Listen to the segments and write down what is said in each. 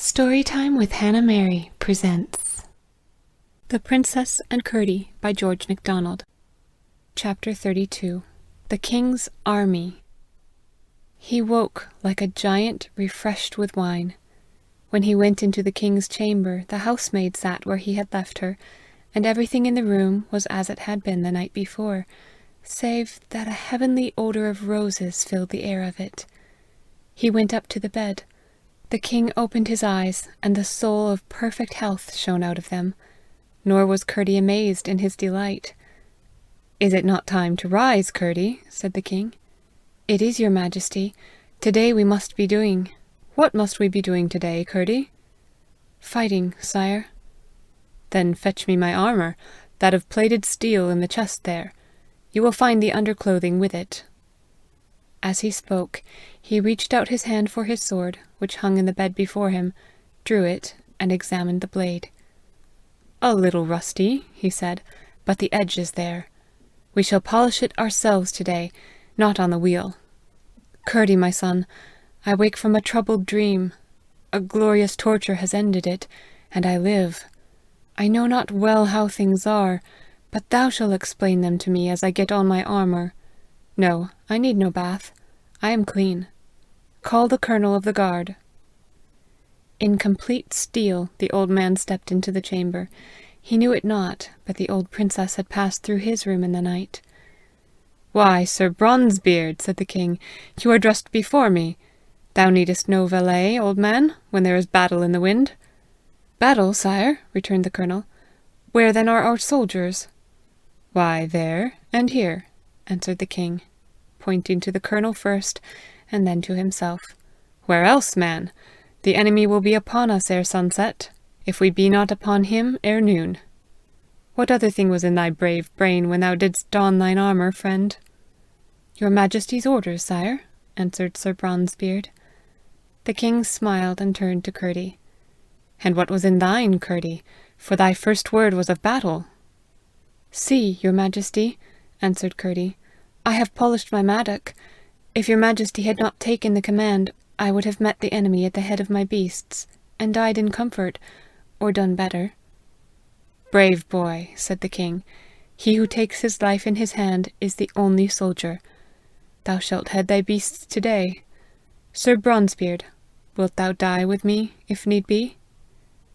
Storytime with Hannah Mary presents The Princess and Curdie by George MacDonald. Chapter 32. The King's Army. He woke like a giant refreshed with wine. When he went into the king's chamber, the housemaid sat where he had left her, and everything in the room was as it had been the night before, save that a heavenly odour of roses filled the air of it. He went up to the bed. The king opened his eyes, and the soul of perfect health shone out of them. Nor was Curdie amazed in his delight. "Is it not time to rise, Curdie?" said the king. "It is, your majesty. Today we must be doing." "What must we be doing today, Curdie?" "Fighting, sire." "Then fetch me my armour, that of plated steel in the chest there. You will find the underclothing with it." As he spoke, he reached out his hand for his sword, which hung in the bed before him, drew it, and examined the blade. "A little rusty," he said, "but the edge is there. We shall polish it ourselves today, not on the wheel. Curdie, my son, I wake from a troubled dream. A glorious torture has ended it, and I live. I know not well how things are, but thou shalt explain them to me as I get on my armour. No, I need no bath. I am clean. Call the colonel of the guard." In complete steel the old man stepped into the chamber. He knew it not, but the old princess had passed through his room in the night. "Why, Sir Bronzebeard," said the king, "you are dressed before me. Thou needest no valet, old man, when there is battle in the wind." "Battle, sire," returned the colonel. "Where then are our soldiers?" "Why, there and here," answered the king, pointing to the colonel first, and then to himself. "Where else, man? The enemy will be upon us ere sunset, if we be not upon him ere noon. What other thing was in thy brave brain when thou didst don thine armour, friend?" "Your majesty's orders, sire," answered Sir Bronzebeard. The king smiled and turned to Curdie. "And what was in thine, Curdie? For thy first word was of battle." "See, your majesty," answered Curdie, "I have polished my mattock. If your majesty had not taken the command, I would have met the enemy at the head of my beasts, and died in comfort, or done better." "Brave boy," said the king. "He who takes his life in his hand is the only soldier. Thou shalt head thy beasts today. Sir Bronzebeard, wilt thou die with me, if need be?"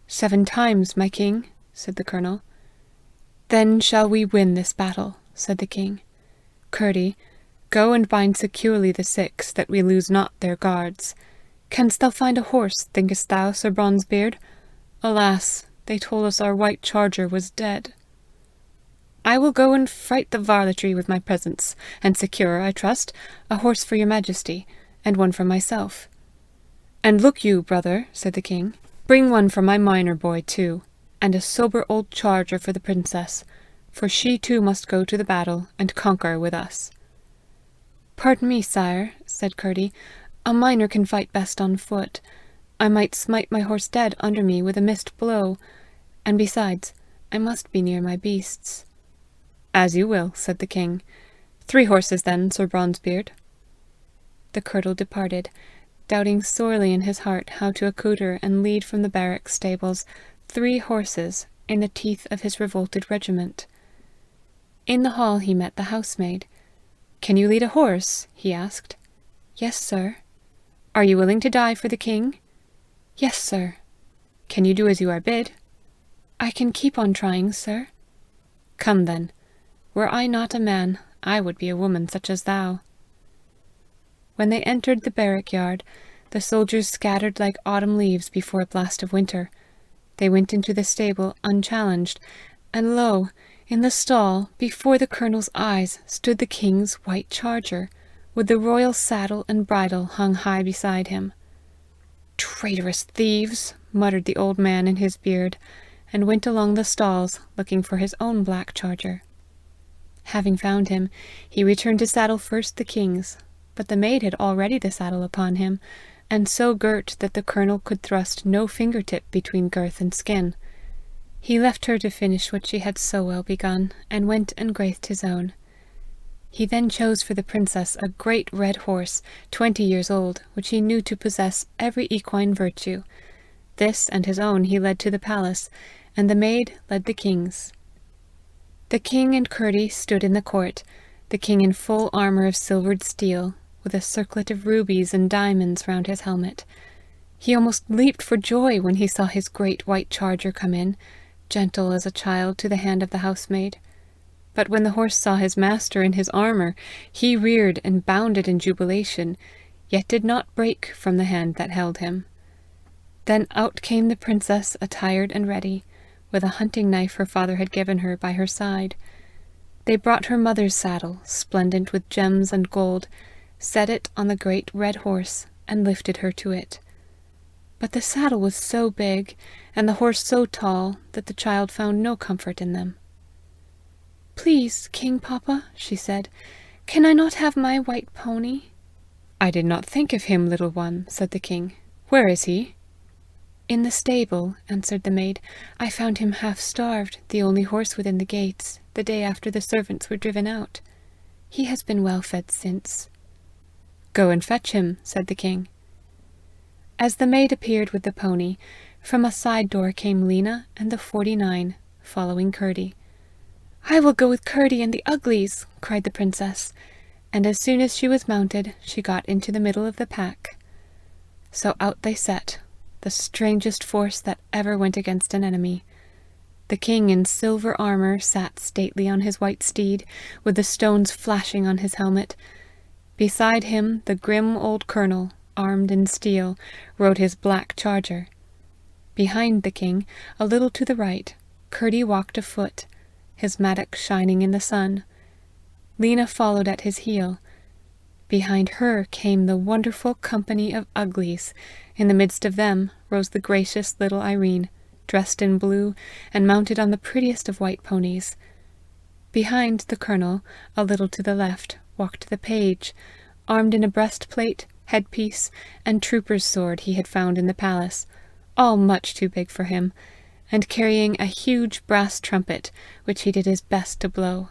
"7 times, my king," said the colonel. "Then shall we win this battle," said the king. "Curdie, go and bind securely the 6, that we lose not their guards. Canst thou find a horse, thinkest thou, Sir Bronzebeard? Alas, they told us our white charger was dead." "I will go and fright the varletry with my presence, and secure, I trust, a horse for your majesty, and one for myself." "And look you, brother," said the king, "bring one for my minor boy too, and a sober old charger for the princess, for she too must go to the battle and conquer with us." "Pardon me, sire," said Curdie, "a minor can fight best on foot. I might smite my horse dead under me with a missed blow, and besides, I must be near my beasts." "As you will," said the king. 3 horses then, Sir Bronzebeard." The colonel departed, doubting sorely in his heart how to accoutre and lead from the barrack stables 3 horses in the teeth of his revolted regiment. In the hall he met the housemaid. "Can you lead a horse?" he asked. "Yes, sir." "Are you willing to die for the king?" "Yes, sir." "Can you do as you are bid?" "I can keep on trying, sir." "Come then. Were I not a man, I would be a woman such as thou." When they entered the barrack yard, the soldiers scattered like autumn leaves before a blast of winter. They went into the stable unchallenged, and lo, in the stall, before the colonel's eyes, stood the king's white charger, with the royal saddle and bridle hung high beside him. "Traitorous thieves!" muttered the old man in his beard, and went along the stalls, looking for his own black charger. Having found him, he returned to saddle first the king's, but the maid had already the saddle upon him, and so girt that the colonel could thrust no fingertip between girth and skin. He left her to finish what she had so well begun, and went and graced his own. He then chose for the princess a great red horse, 20 years old, which he knew to possess every equine virtue. This and his own he led to the palace, and the maid led the king's. The king and Curdie stood in the court, the king in full armour of silvered steel, with a circlet of rubies and diamonds round his helmet. He almost leaped for joy when he saw his great white charger come in, gentle as a child to the hand of the housemaid. But when the horse saw his master in his armour, he reared and bounded in jubilation, yet did not break from the hand that held him. Then out came the princess attired and ready, with a hunting knife her father had given her by her side. They brought her mother's saddle, splendent with gems and gold, set it on the great red horse, and lifted her to it. But the saddle was so big, and the horse so tall, that the child found no comfort in them. "Please, King Papa," she said, "can I not have my white pony?" "I did not think of him, little one," said the king. "Where is he?" "In the stable," answered the maid. "I found him half starved, the only horse within the gates, the day after the servants were driven out. He has been well fed since." "Go and fetch him," said the king. As the maid appeared with the pony, from a side door came Lena and the 49, following Curdie. "I will go with Curdie and the Uglies," cried the princess, and as soon as she was mounted, she got into the middle of the pack. So out they set, the strangest force that ever went against an enemy. The king in silver armour sat stately on his white steed, with the stones flashing on his helmet. Beside him the grim old colonel, armed in steel, rode his black charger. Behind the king, a little to the right, Curdie walked afoot, his mattock shining in the sun. Lena followed at his heel. Behind her came the wonderful company of Uglies. In the midst of them rose the gracious little Irene, dressed in blue, and mounted on the prettiest of white ponies. Behind the colonel, a little to the left, walked the page, armed in a breastplate, headpiece, and trooper's sword he had found in the palace, all much too big for him, and carrying a huge brass trumpet, which he did his best to blow.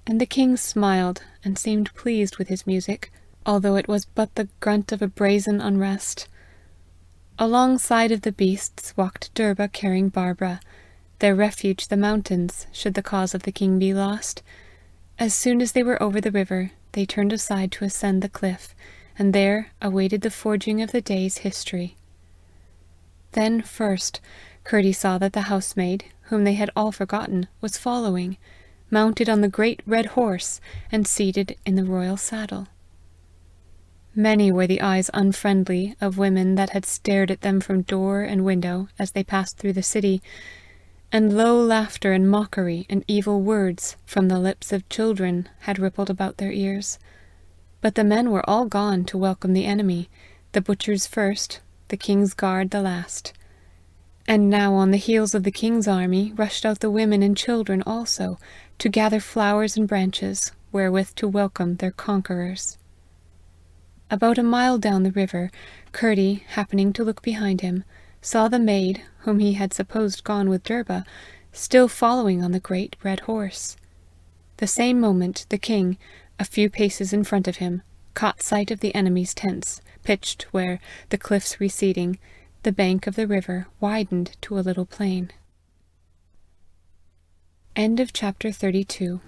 And the king smiled, and seemed pleased with his music, although it was but the grunt of a brazen unrest. Alongside of the beasts walked Derba carrying Barbara, their refuge the mountains, should the cause of the king be lost. As soon as they were over the river, they turned aside to ascend the cliff, and there awaited the forging of the day's history. Then first, Curdie saw that the housemaid, whom they had all forgotten, was following, mounted on the great red horse, and seated in the royal saddle. Many were the eyes unfriendly of women that had stared at them from door and window as they passed through the city, and low laughter and mockery and evil words from the lips of children had rippled about their ears. But the men were all gone to welcome the enemy, the butchers first, the king's guard the last. And now on the heels of the king's army rushed out the women and children also, to gather flowers and branches, wherewith to welcome their conquerors. About a mile down the river, Curdie, happening to look behind him, saw the maid, whom he had supposed gone with Derba, still following on the great red horse. The same moment the king, a few paces in front of him, caught sight of the enemy's tents, pitched where, the cliffs receding, the bank of the river widened to a little plain. End of chapter 32.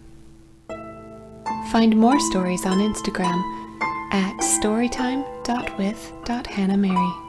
Find more stories on Instagram at storytime.with.hannahmary.